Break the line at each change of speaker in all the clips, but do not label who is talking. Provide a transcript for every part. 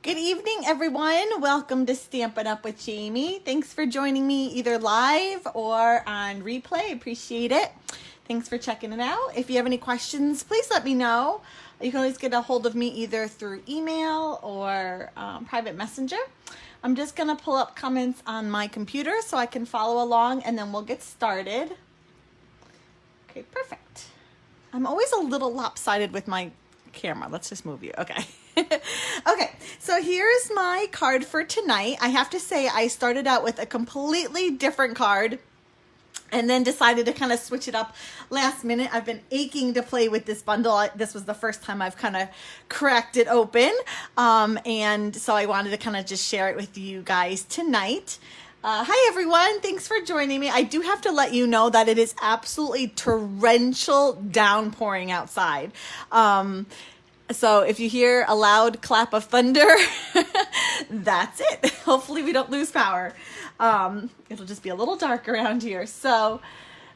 Good evening, everyone. Welcome to Stampin' Up with Jamie. Thanks for joining me either live or on replay. Appreciate it. Thanks for checking it out. If you have any questions, please let me know. You can always get a hold of me either through email or private messenger. I'm just going to pull up comments on my computer so I can follow along, and then we'll get started. Okay, perfect. I'm always a little lopsided with my camera. Let's just move you. Okay. Okay, so here's my card for tonight. I have to say I started out with a completely different card and then decided to kind of switch it up last minute. I've been aching to play with this bundle. This was the first time I've kind of cracked it open. And so I wanted to kind of just share it with you guys tonight. Hi everyone, thanks for joining me. I do have to let you know that it is absolutely torrential downpouring outside. So if you hear a loud clap of thunder, that's it. Hopefully we don't lose power. It'll just be a little dark around here. So,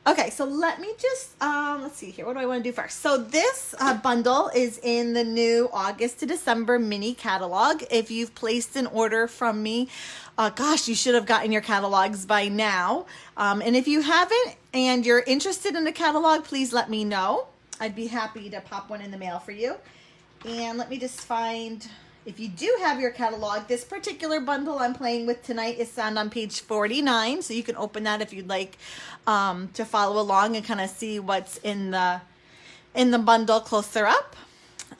okay, so let me just, let's see here. What do I want to do first? So this bundle is in the new August to December mini catalog. If you've placed an order from me, gosh, you should have gotten your catalogs by now. And if you haven't and you're interested in the catalog, please let me know. I'd be happy to pop one in the mail for you. And let me just find, if you do have your catalog, this particular bundle I'm playing with tonight is found on page 49. So you can open that if you'd like to follow along and kind of see what's in the bundle closer up.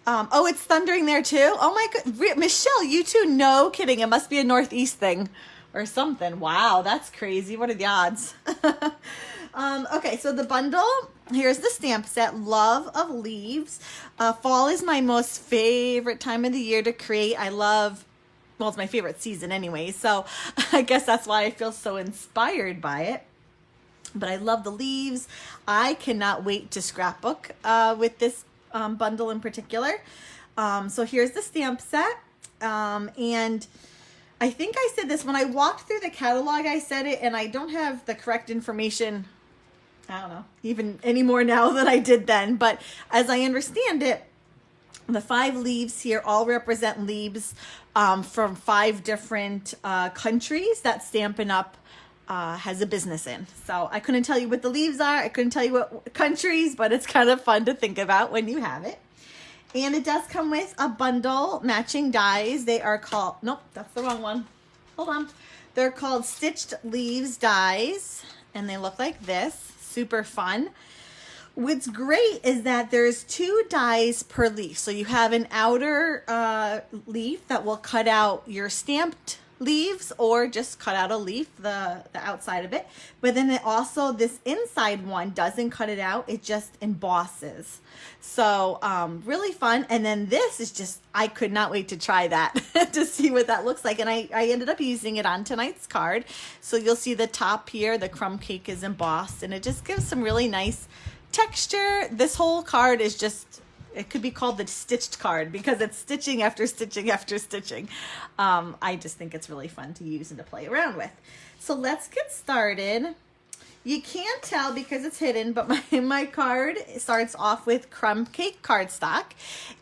Oh, it's thundering there too. Oh my God, Michelle, you too? No kidding. It must be a Northeast thing or something. Wow, that's crazy. What are the odds? Okay, so the bundle, here's the stamp set, Love of Leaves. Fall is my most favorite time of the year to create. I love, well, it's my favorite season anyway, so I guess that's why I feel so inspired by it. But I love the leaves. I cannot wait to scrapbook with this bundle in particular. So here's the stamp set. And I think I said this when I walked through the catalog, I said it, and I don't have the correct information, I don't know, even anymore now than I did then. But as I understand it, the 5 leaves here all represent leaves from 5 different countries that Stampin' Up! Has a business in. So I couldn't tell you what the leaves are. I couldn't tell you what countries, but it's kind of fun to think about when you have it. And it does come with a bundle matching dies. They are called, nope, that's the wrong one. Hold on. They're called Stitched Leaves dies, and they look like this. Super fun. What's great is that there's 2 dies per leaf. So you have an outer leaf that will cut out your stamped leaves or just cut out a leaf, the outside of it. But then it also, this inside one doesn't cut it out. It just embosses. So really fun. And then this is just, I could not wait to try that to see what that looks like. And I ended up using it on tonight's card. So you'll see the top here, the crumb cake is embossed, and it just gives some really nice texture. This whole card is just, it could be called the stitched card because it's stitching after stitching after stitching. I just think it's really fun to use and to play around with. So let's get started. You can't tell because it's hidden, but my card starts off with crumb cake cardstock.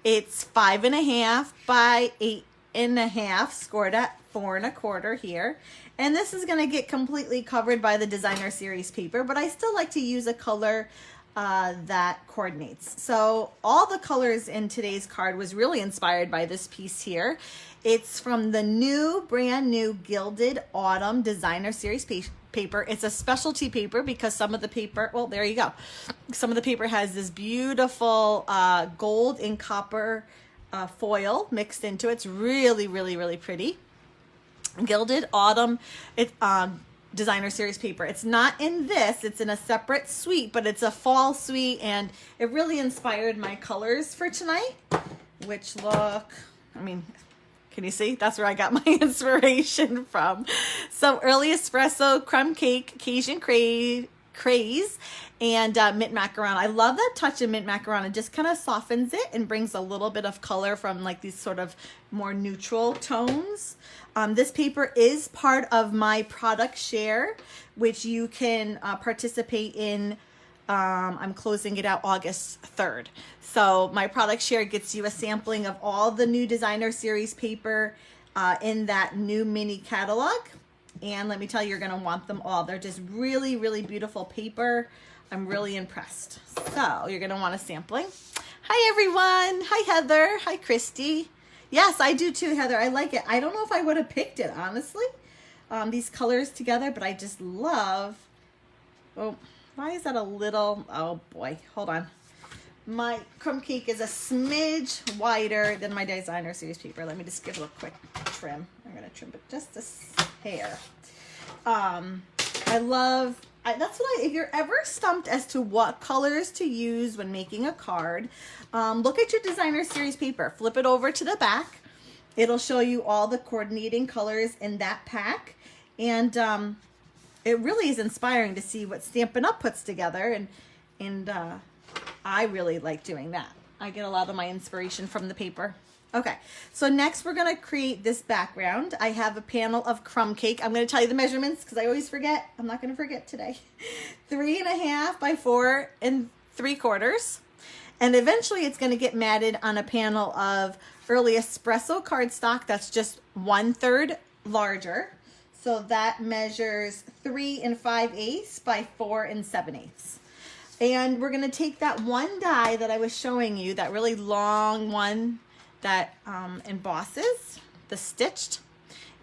It's 5.5 by 8.5, scored at 4 1/4 here. And this is gonna get completely covered by the designer series paper, but I still like to use a color that coordinates. So all the colors in today's card was really inspired by this piece here. It's from the brand new Gilded Autumn Designer Series paper. It's a specialty paper because some of the paper, well, there you go. Some of the paper has this beautiful gold and copper foil mixed into it. It's really, really, really pretty. Gilded Autumn, Designer Series paper. It's not in this, it's in a separate suite, but it's a fall suite, and it really inspired my colors for tonight, which look, I mean, can you see? That's where I got my inspiration from. So Early Espresso, Crumb Cake, Cajun Craze, and Mint Macaron. I love that touch of Mint Macaron. It just kind of softens it and brings a little bit of color from like these sort of more neutral tones. This paper is part of my product share, which you can participate in I'm closing it out August 3rd. So my product share gets you a sampling of all the new designer series paper in that new mini catalog. And let me tell you, you're going to want them all. They're just really, really beautiful paper. I'm really impressed. So you're going to want a sampling. Hi, everyone. Hi, Heather. Hi, Christy. Yes, I do too, Heather. I like it. I don't know if I would have picked it, honestly, these colors together, but I just love, oh, why is that a little, oh boy, hold on. My crumb cake is a smidge wider than my designer series paper. Let me just give it a quick trim. I'm going to trim it just a hair. I love, that's what if you're ever stumped as to what colors to use when making a card, look at your designer series paper, flip it over to the back. It'll show you all the coordinating colors in that pack. And it really is inspiring to see what Stampin' Up! Puts together. And I really like doing that. I get a lot of my inspiration from the paper. Okay, so next we're going to create this background. I have a panel of crumb cake. I'm going to tell you the measurements because I always forget. I'm not going to forget today. 3.5 by 4 3/4. And eventually it's going to get matted on a panel of early espresso cardstock that's just 1/3 larger. So that measures 3 5/8 by 4 7/8. And we're going to take that one die that I was showing you, that really long one that embosses the stitched,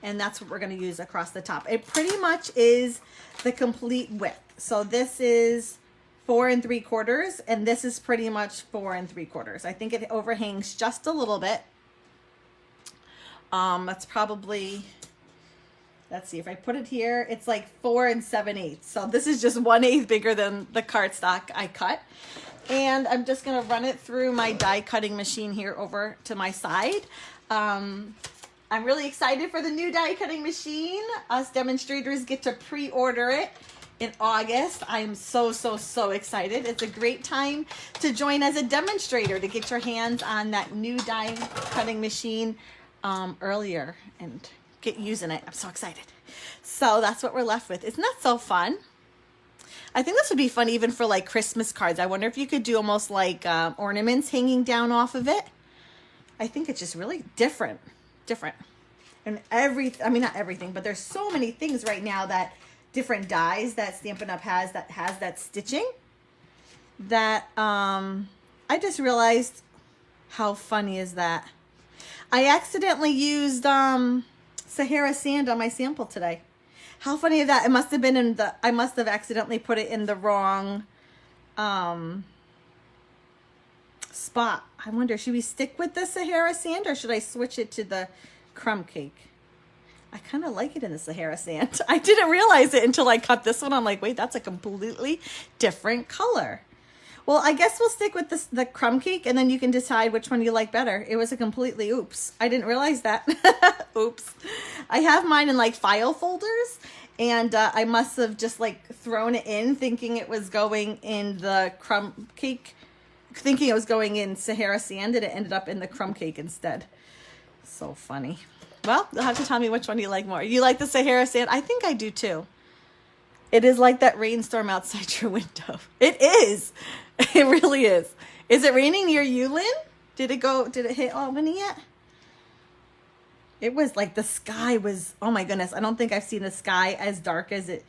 and that's what we're going to use across the top. It pretty much is the complete width. So this is 4 3/4, and this is pretty much 4 3/4. I think it overhangs just a little bit. That's probably, let's see, if I put it here, it's like 4 7/8. So this is just 1/8 bigger than the cardstock I cut. And I'm just going to run it through my die cutting machine here over to my side. I'm really excited for the new die cutting machine. Us demonstrators get to pre-order it in August. I'm so excited. It's a great time to join as a demonstrator to get your hands on that new die cutting machine earlier and get using it. I'm so excited. So that's what we're left with. Isn't that so fun? I think this would be fun even for like Christmas cards. I wonder if you could do almost like ornaments hanging down off of it. I think it's just really different. And I mean, not everything, but there's so many things right now that different dies that Stampin' Up! Has that stitching that I just realized how funny is that. I accidentally used Sahara sand on my sample today. How funny is that? It must have been in the, I must have accidentally put it in the wrong spot. I wonder, should we stick with the Sahara sand or should I switch it to the crumb cake? I kind of like it in the Sahara sand. I didn't realize it until I cut this one. I'm like, wait, that's a completely different color. Well, I guess we'll stick with the crumb cake and then you can decide which one you like better. It was a completely oops. I didn't realize that. Oops. I have mine in like file folders and I must have just like thrown it in thinking it was going in the crumb cake, thinking it was going in Sahara sand, and it ended up in the crumb cake instead. So funny. Well, you'll have to tell me which one you like more. You like the Sahara sand? I think I do too. It is like that rainstorm outside your window. It is. It really is. Is it raining near you, Lynn? Did it hit Albany yet? It was like the sky was, oh my goodness. I don't think I've seen the sky as dark as it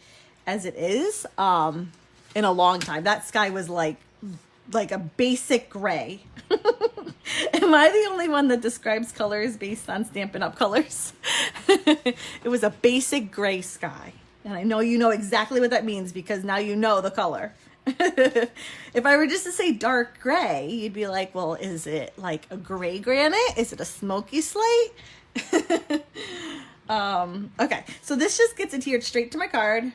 is in a long time. That sky was like a basic gray. Am I the only one that describes colors based on Stampin' Up! Colors? It was a basic gray sky. And I know you know exactly what that means because now you know the color. If I were just to say dark gray, you'd be like, well, is it like a gray granite? Is it a smoky slate? Okay, so this just gets adhered straight to my card.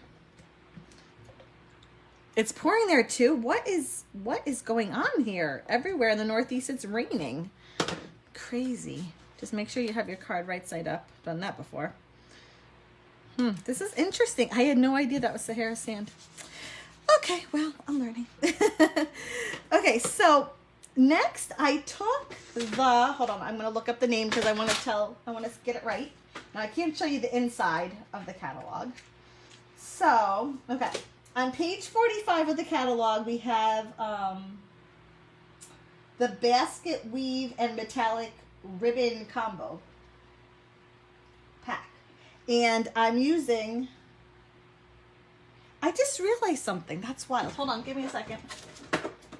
It's pouring there too. What is going on here? Everywhere in the Northeast, it's raining. Crazy. Just make sure you have your card right side up. Done that before. This is interesting. I had no idea that was Sahara sand. Okay, well, I'm learning. Okay, so next I took hold on, I'm going to look up the name because I want to get it right. Now I can't show you the inside of the catalog. So, okay, On page 45 of the catalog, we have the basket weave and metallic ribbon combo pack. And I'm using, I just realized something. That's wild. Hold on, give me a second.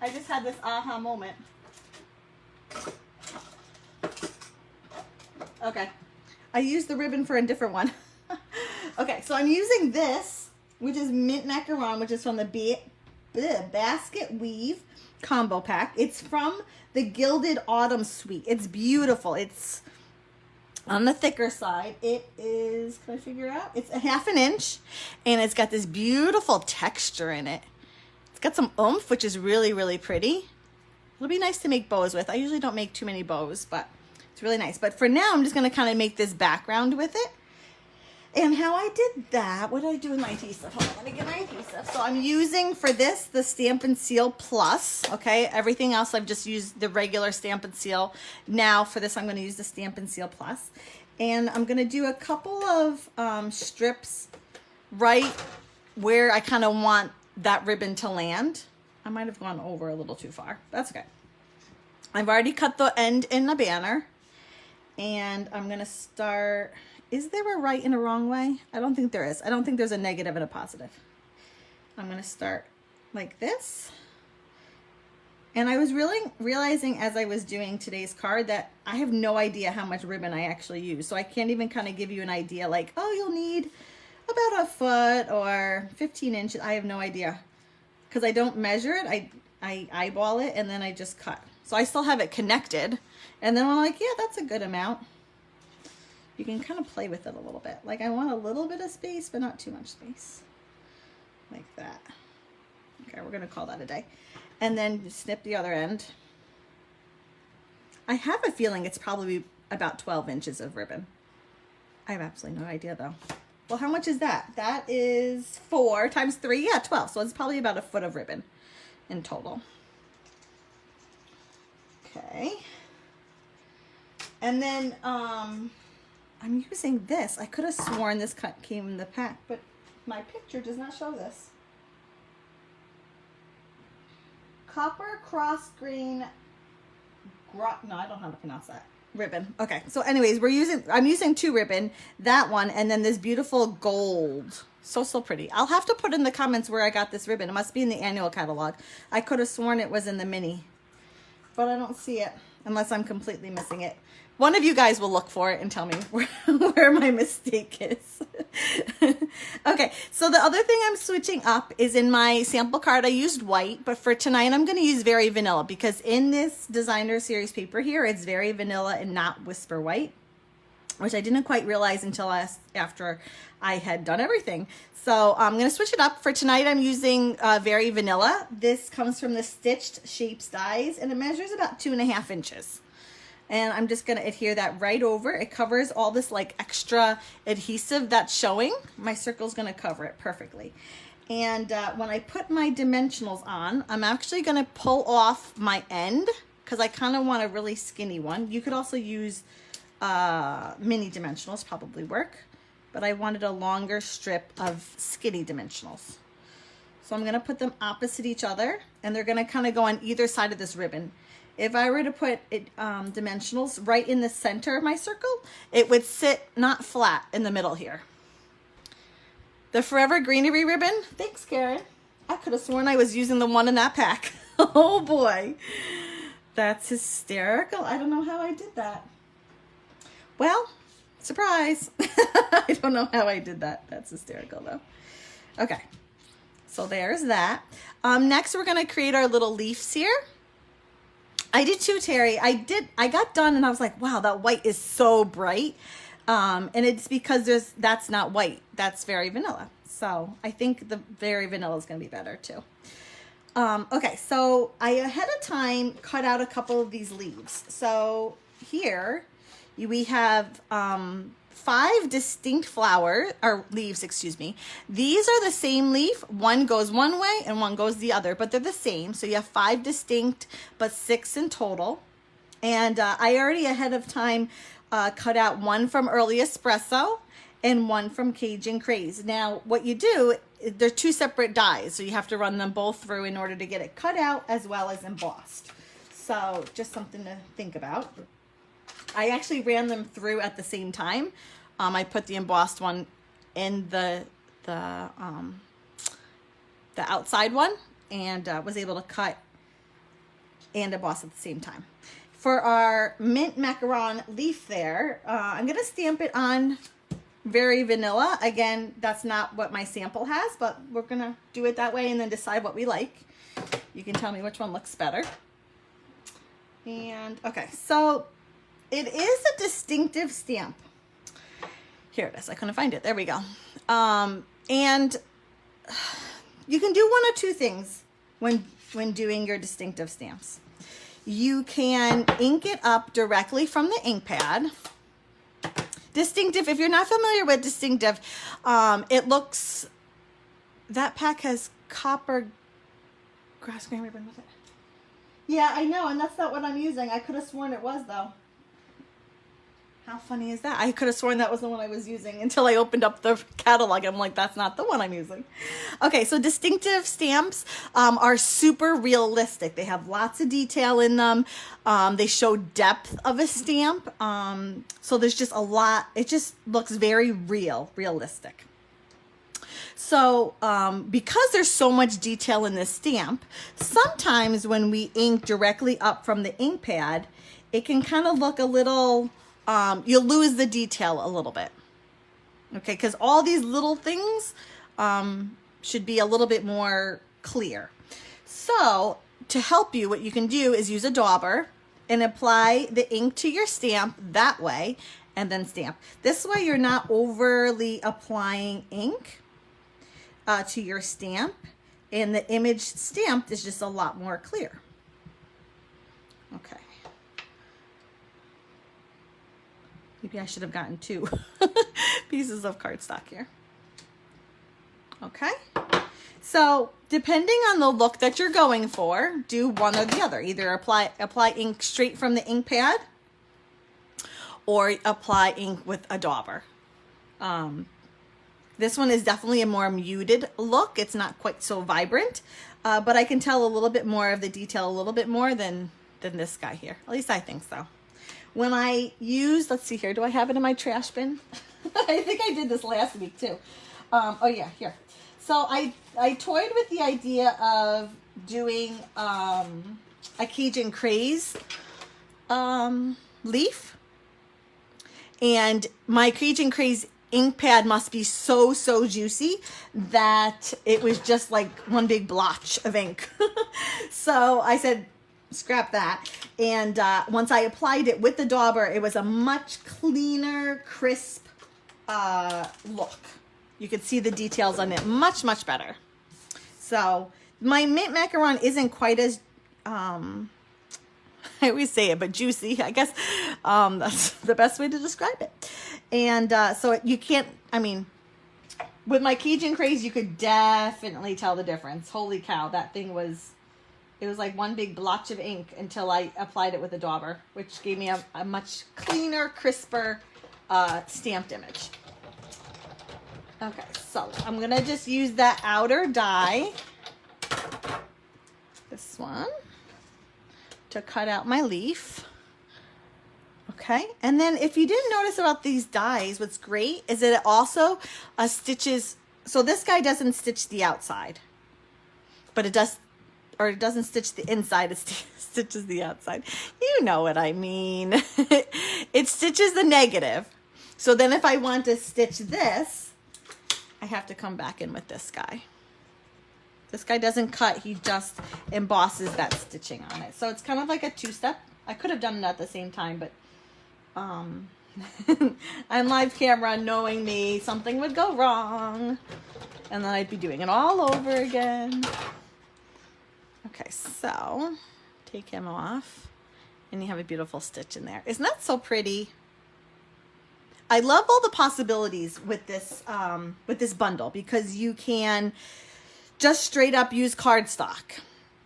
I just had this aha moment. Okay. I used the ribbon for a different one. Okay, so I'm using this, which is mint macaron, which is from the basket weave combo pack. It's from the Gilded Autumn Suite. It's beautiful. It's on the thicker side. It is, can I figure out? It's a 1/2 inch, and it's got this beautiful texture in it. It's got some oomph, which is really, really pretty. It'll be nice to make bows with. I usually don't make too many bows, but it's really nice. But for now, I'm just going to kind of make this background with it. And how I did that, what did I do with my adhesive? Hold on, let me get my adhesive. So I'm using for this, the Stampin' Seal Plus, okay? Everything else I've just used the regular Stampin' Seal. Now for this, I'm gonna use the Stampin' Seal Plus. And I'm gonna do a couple of strips right where I kind of want that ribbon to land. I might have gone over a little too far. That's okay. I've already cut the end in the banner. And I'm gonna start, is there a right and a wrong way? I don't think there is. I don't think there's a negative and a positive. I'm gonna start like this. And I was really realizing as I was doing today's card that I have no idea how much ribbon I actually use. So I can't even kind of give you an idea like, oh, you'll need about a foot or 15 inches. I have no idea because I don't measure it. I eyeball it and then I just cut. So I still have it connected. And then I'm like, yeah, that's a good amount. You can kind of play with it a little bit. Like I want a little bit of space, but not too much space. Like that. Okay, we're gonna call that a day. And then snip the other end. I have a feeling it's probably about 12 inches of ribbon. I have absolutely no idea though. Well, how much is that? That is 4 times 3, yeah, 12. So it's probably about a foot of ribbon in total. Okay. And then I'm using this. I could have sworn this came in the pack, but my picture does not show this. Copper cross grain, no, I don't know how to pronounce that. Ribbon. Okay, so anyways, I'm using 2 ribbon, that one, and then this beautiful gold. So pretty. I'll have to put in the comments where I got this ribbon. It must be in the annual catalog. I could have sworn it was in the mini, but I don't see it unless I'm completely missing it. One of you guys will look for it and tell me where my mistake is. Okay, so the other thing I'm switching up is in my sample card, I used white, but for tonight I'm going to use Very Vanilla because in this designer series paper here, it's Very Vanilla and not Whisper White, which I didn't quite realize until after I had done everything. So I'm going to switch it up. For tonight, I'm using Very Vanilla. This comes from the Stitched Shapes dies, and it measures about 2.5 inches. And I'm just going to adhere that right over. It covers all this like extra adhesive that's showing. My circle's going to cover it perfectly. And when I put my dimensionals on, I'm actually going to pull off my end because I kind of want a really skinny one. You could also use mini dimensionals, probably work. But I wanted a longer strip of skinny dimensionals. So I'm going to put them opposite each other. And they're going to kind of go on either side of this ribbon. If I were to put it, dimensionals right in the center of my circle, it would sit not flat in the middle here. The Forever Greenery ribbon. Thanks, Karen. I could have sworn I was using the one in that pack. Oh boy. That's hysterical. I don't know how I did that. Well, surprise. I don't know how I did that. That's hysterical though. Okay. So there's that. Next we're going to create our little leaves here. I did too, Terry. I got done and I was like, wow, that white is so bright. And it's because that's not white. That's Very Vanilla. So I think the Very Vanilla is going to be better too. Okay, so I ahead of time cut out a couple of these leaves. So here we have 5 distinct leaves, excuse me. These are the same leaf. One goes one way and one goes the other, but they're the same. So you have 5 distinct, but 6 in total. And I already ahead of time cut out one from Early Espresso and one from Cajun Craze. Now, what you do, they're two separate dies, so you have to run them both through in order to get it cut out as well as embossed. So just something to think about. I actually ran them through at the same time. I put the embossed one in the outside one, and was able to cut and emboss at the same time. For our mint macaron leaf there, I'm going to stamp it on very vanilla. Again, that's not what my sample has, but we're going to do it that way and then decide what we like. You can tell me which one looks better. And okay, so it is a distinctive stamp. Here it is. I couldn't find it. There we go. And you can do one or two things when doing your distinctive stamps. You can ink it up directly from the ink pad. Distinctive, if you're not familiar with distinctive, it looks, that pack has copper grass green ribbon with it. Yeah, I know, and that's not what I'm using. I could have sworn it was, though. How funny is that? I could have sworn that was the one I was using until I opened up the catalog. I'm like, that's not the one I'm using. Okay, so distinctive stamps are super realistic. They have lots of detail in them. They show depth of a stamp. So there's just a lot. It just looks very realistic. So because there's so much detail in this stamp, sometimes when we ink directly up from the ink pad, it can kind of look a little... you'll lose the detail a little bit. Okay, because all these little things should be a little bit more clear. So to help you, what you can do is use a dauber and apply the ink to your stamp that way and then stamp. This way you're not overly applying ink to your stamp, and the image stamped is just a lot more clear. Okay. Maybe I should have gotten 2 pieces of cardstock here. Okay. So depending on the look that you're going for, do one or the other. Either apply ink straight from the ink pad or apply ink with a dauber. This one is definitely a more muted look. It's not quite so vibrant, but I can tell a little bit more of the detail, a little bit more than this guy here. At least I think so. When I use, let's see here, do I have it in my trash bin? I think I did this last week too. Oh yeah, here. So I toyed with the idea of doing a Cajun Craze leaf. And my Cajun Craze ink pad must be so juicy that it was just like one big blotch of ink. So I said, scrap that. And once I applied it with the dauber, it was a much cleaner, crisp look. You could see the details on it much better. So my mint macaron isn't quite as I always say it, but juicy, I guess that's the best way to describe it. And so you can't, I mean, with my Cajun Craze, you could definitely tell the difference. Holy cow, that thing was, it was like one big blotch of ink until I applied it with a dauber, which gave me a much cleaner, crisper stamped image. Okay, so I'm going to just use that outer die, this one, to cut out my leaf. Okay, and then if you didn't notice about these dies, what's great is that it also stitches, so this guy doesn't stitch the outside, but it does, or it doesn't stitch the inside, it stitches the outside. You know what I mean. It stitches the negative. So then if I want to stitch this, I have to come back in with this guy. This guy doesn't cut, he just embosses that stitching on it. So it's kind of like a two-step. I could have done it at the same time, but on live camera, knowing me, something would go wrong. And then I'd be doing it all over again. Okay, so take him off. And you have a beautiful stitch in there. Isn't that so pretty? I love all the possibilities with this bundle, because you can just straight up use cardstock.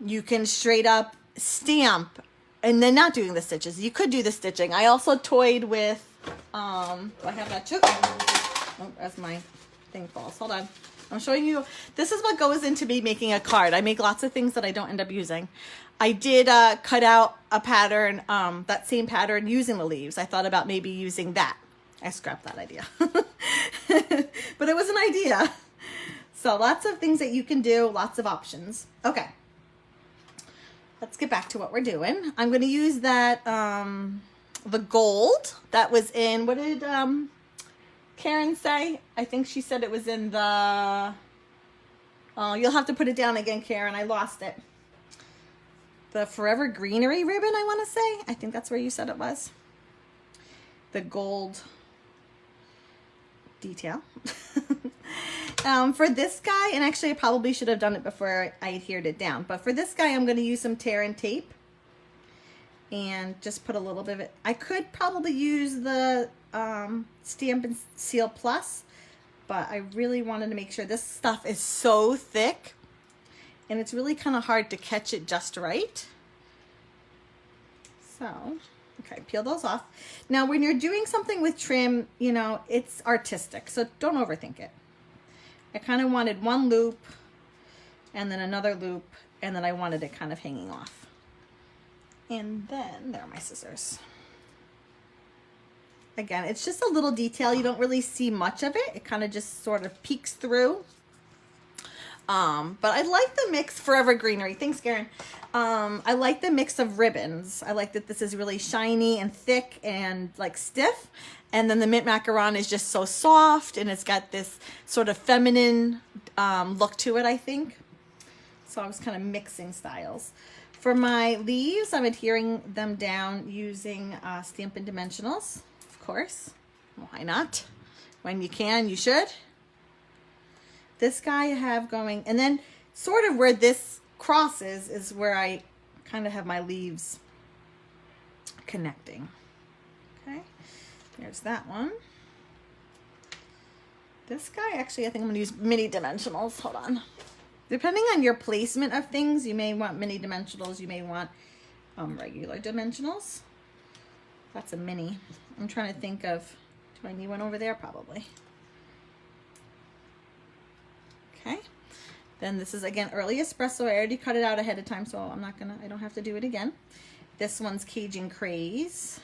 You can straight up stamp and then not doing the stitches. You could do the stitching. I also toyed with, I have that too. Oh, as my thing falls. Hold on. I'm showing you. This is what goes into me making a card. I make lots of things that I don't end up using. I did cut out a pattern, that same pattern using the leaves. I thought about maybe using that. I scrapped that idea. But it was an idea. So lots of things that you can do, lots of options. Okay. Let's get back to what we're doing. I'm going to use that, the gold that was in, what did Karen say? I think she said it was in the, oh, you'll have to put it down again, Karen. I lost it. The Forever Greenery ribbon, I want to say. I think that's where you said it was. The gold detail. For this guy, and actually I probably should have done it before I adhered it down, but for this guy I'm going to use some tear and tape and just put a little bit of it. I could probably use the Stampin' Seal Plus, but I really wanted to make sure. This stuff is so thick and it's really kind of hard to catch it just right. So, okay, peel those off. Now when you're doing something with trim, you know, it's artistic, so don't overthink it. I kind of wanted one loop and then another loop, and then I wanted it kind of hanging off. And then, there are my scissors. Again, it's just a little detail. You don't really see much of it. It kind of just sort of peeks through. But I like the mix, Forever Greenery. Thanks, Karen. I like the mix of ribbons. I like that this is really shiny and thick and like stiff. And then the mint macaron is just so soft, and it's got this sort of feminine look to it, I think. So I was kind of mixing styles. For my leaves, I'm adhering them down using Stampin' Dimensionals, of course. Why not? When you can, you should. This guy I have going, and then sort of where this crosses is where I kind of have my leaves connecting. Okay. There's that one. This guy, actually, I think I'm going to use mini dimensionals. Hold on. Depending on your placement of things, you may want mini dimensionals. You may want regular dimensionals. That's a mini. I'm trying to think of, do I need one over there? Probably. Okay. Then this is, again, early espresso. I already cut it out ahead of time, so I don't have to do it again. This one's Cajun Craze.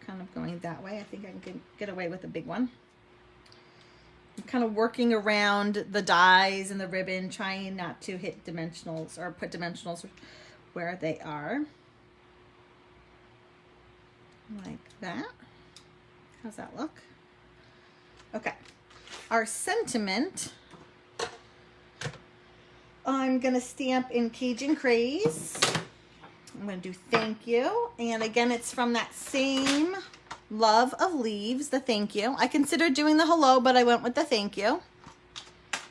Kind of going that way. I think I can get away with a big one. I'm kind of working around the dies and the ribbon, trying not to hit dimensionals or put dimensionals where they are. Like that. How's that look? Okay. Our sentiment, I'm going to stamp in Cajun Craze. I'm going to do thank you. And again, it's from that same Love of Leaves, the thank you. I considered doing the hello, but I went with the thank you.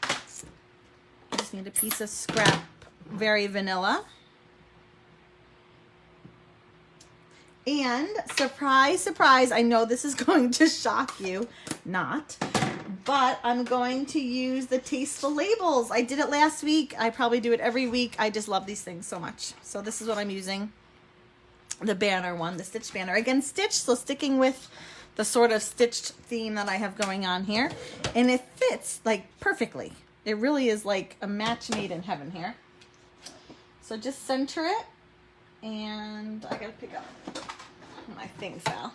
I just need a piece of scrap, very vanilla. And surprise, surprise, I know this is going to shock you. Not. But I'm going to use the Tasteful Labels. I did it last week. I probably do it every week. I just love these things so much. So this is what I'm using. The banner one, the stitch banner. Again, stitched, so sticking with the sort of stitched theme that I have going on here. And it fits like perfectly. It really is like a match made in heaven here. So just center it. And I gotta pick up my thing fell.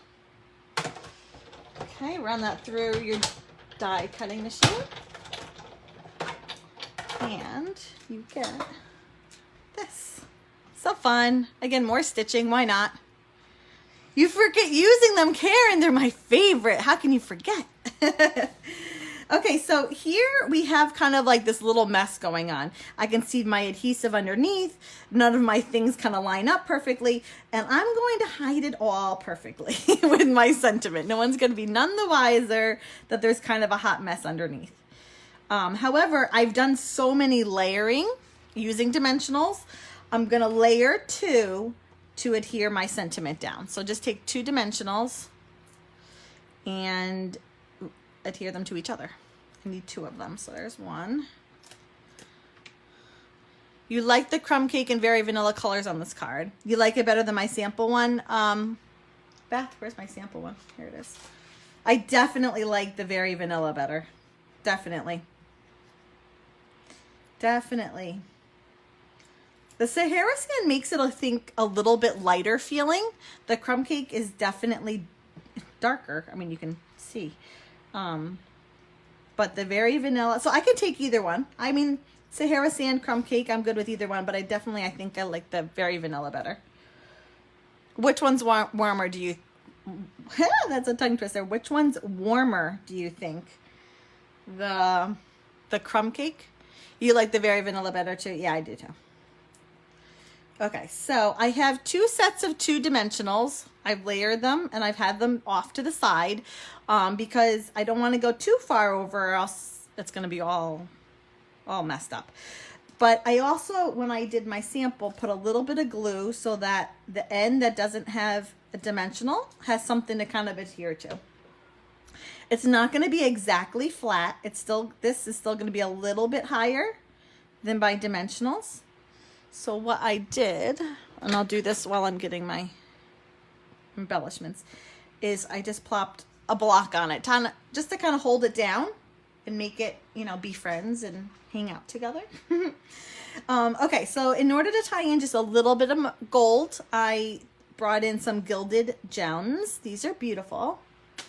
Okay, run that through your die cutting machine, and you get this. So fun. Again, more stitching. Why not? You forget using them, Karen. They're my favorite. How can you forget? Okay, so here we have kind of like this little mess going on. I can see my adhesive underneath. None of my things kind of line up perfectly. And I'm going to hide it all perfectly with my sentiment. No one's going to be none the wiser that there's kind of a hot mess underneath. However, I've done so many layering using dimensionals. I'm going to layer 2 to adhere my sentiment down. So just take 2 dimensionals and adhere them to each other. I need 2 of them, so there's 1. You like the crumb cake and very vanilla colors on this card. You like it better than my sample one. Beth, where's my sample one? Here it is. I definitely like the Very Vanilla better. Definitely. Definitely. The Sahara Sand makes it, I think, a little bit lighter feeling. The crumb cake is definitely darker. I mean, you can see. But the Very Vanilla, so I could take either one. I mean, Sahara Sand, crumb cake, I'm good with either one, but I think I like the Very Vanilla better. Which one's warmer do you, that's a tongue twister. Which one's warmer do you think? The crumb cake? You like the Very Vanilla better too? Yeah, I do too. Okay, so I have 2 sets of 2 dimensionals. I've layered them and I've had them off to the side because I don't want to go too far over or else it's going to be all messed up. But I also, when I did my sample, put a little bit of glue so that the end that doesn't have a dimensional has something to kind of adhere to. It's not going to be exactly flat. This is still going to be a little bit higher than my dimensionals. So what I did, and I'll do this while I'm getting my embellishments, is I just plopped a block on it, just to kind of hold it down and make it, be friends and hang out together. Okay, so in order to tie in just a little bit of gold, I brought in some gilded gems. These are beautiful.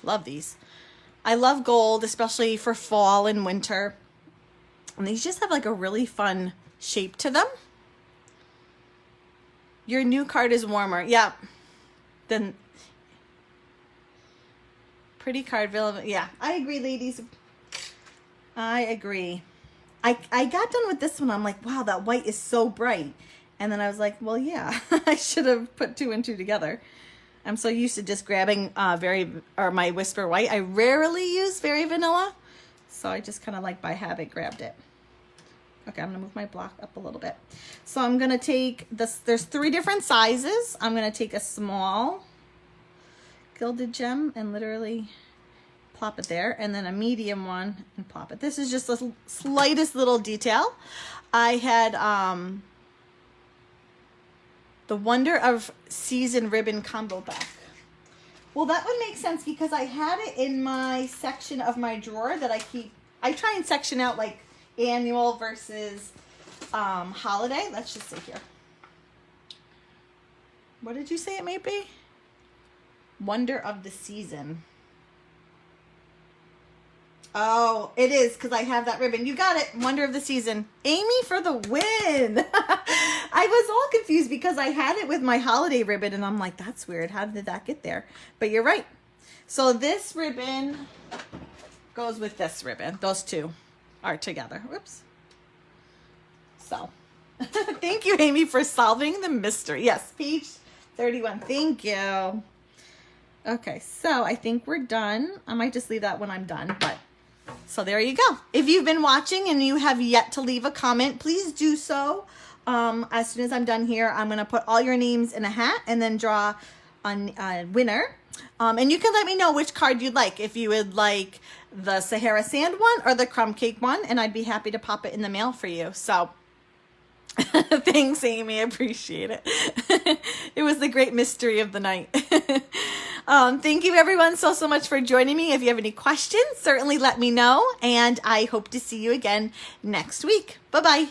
Love these. I love gold, especially for fall and winter. And these just have like a really fun shape to them. Your new card is warmer. Yeah. Then pretty card. Yeah, I agree, ladies. I agree. I got done with this one. I'm like, wow, that white is so bright. And then I was like, well, yeah, I should have put 2 and 2 together. I'm so used to just grabbing my Whisper White. I rarely use Very Vanilla. So I just kind of like by habit grabbed it. Okay, I'm gonna move my block up a little bit. So I'm gonna take this, there's 3 different sizes. I'm gonna take a small gilded gem and literally plop it there, and then a medium one and plop it. This is just the slightest little detail. I had the Wonder of Season ribbon combo back. Well, that would make sense because I had it in my section of my drawer that I try and section out like annual versus holiday. Let's just see here. What did you say it may be? Wonder of the Season. Oh, it is because I have that ribbon. You got it. Wonder of the Season. Amy for the win. I was all confused because I had it with my holiday ribbon and I'm like, that's weird. How did that get there? But you're right. So this ribbon goes with this ribbon. Those 2 are together. Whoops. So thank you, Amy, for solving the mystery. Yes, page 31. Thank you. Okay, so I think we're done. I might just leave that when I'm done, but so there you go. If you've been watching and you have yet to leave a comment, please do so. As soon as I'm done here, I'm going to put all your names in a hat and then draw a winner. And you can let me know which card you'd like. If you would like the Sahara Sand one or the crumb cake one, and I'd be happy to pop it in the mail for you. So thanks, Amy. I appreciate it. It was the great mystery of the night. Thank you everyone so much for joining me. If you have any questions, certainly let me know. And I hope to see you again next week. Bye-bye.